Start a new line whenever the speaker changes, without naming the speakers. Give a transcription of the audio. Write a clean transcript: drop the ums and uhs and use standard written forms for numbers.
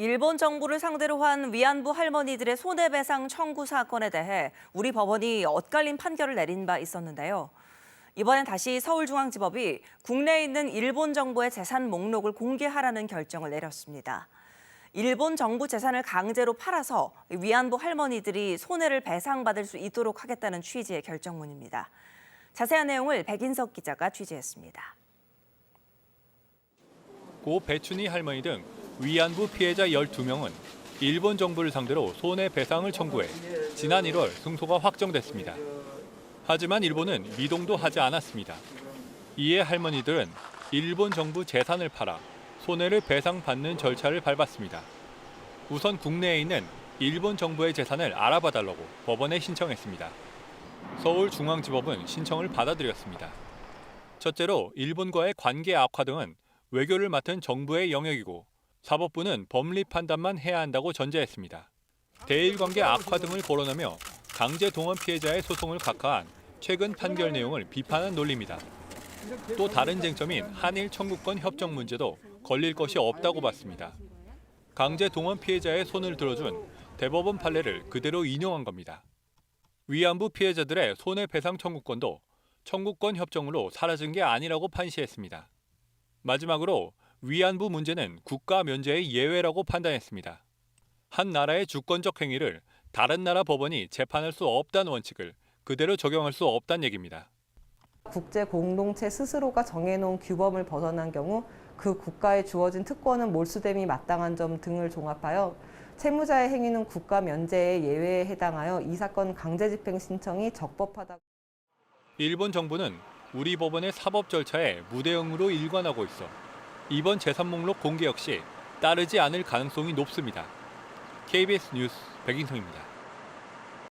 일본 정부를 상대로 한 위안부 할머니들의 손해배상 청구 사건에 대해 우리 법원이 엇갈린 판결을 내린 바 있었는데요. 이번엔 다시 서울중앙지법이 국내에 있는 일본 정부의 재산 목록을 공개하라는 결정을 내렸습니다. 일본 정부 재산을 강제로 팔아서 위안부 할머니들이 손해를 배상받을 수 있도록 하겠다는 취지의 결정문입니다. 자세한 내용을 백인석 기자가 취재했습니다.
고 배춘희 할머니 등 위안부 피해자 12명은 일본 정부를 상대로 손해배상을 청구해 지난 1월 승소가 확정됐습니다. 하지만 일본은 미동도 하지 않았습니다. 이에 할머니들은 일본 정부 재산을 팔아 손해를 배상받는 절차를 밟았습니다. 우선 국내에 있는 일본 정부의 재산을 알아봐달라고 법원에 신청했습니다. 서울중앙지법은 신청을 받아들였습니다. 첫째로 일본과의 관계 악화 등은 외교를 맡은 정부의 영역이고 사법부는 법리 판단만 해야 한다고 전제했습니다. 대일관계 악화 등을 거론하며 강제 동원 피해자의 소송을 각하한 최근 판결 내용을 비판한 논리입니다. 또 다른 쟁점인 한일 청구권 협정 문제도 걸릴 것이 없다고 봤습니다. 강제 동원 피해자의 손을 들어준 대법원 판례를 그대로 인용한 겁니다. 위안부 피해자들의 손해배상 청구권도 청구권 협정으로 사라진 게 아니라고 판시했습니다. 마지막으로 위안부 문제는 국가 면제의 예외라고 판단했습니다. 한 나라의 주권적 행위를 다른 나라 법원이 재판할 수 없다는 원칙을 그대로 적용할 수 없다는 얘기입니다.
국제 공동체 스스로가 정해놓은 규범을 벗어난 경우 그 국가에 주어진 특권은 몰수됨이 마땅한 점 등을 종합하여 채무자의 행위는 국가 면제의 예외에 해당하여 이 사건 강제 집행 신청이 적법하다고.
일본 정부는 우리 법원의 사법 절차에 무대응으로 일관하고 있어 이번 재산 목록 공개 역시 따르지 않을 가능성이 높습니다. KBS 뉴스 백인성입니다.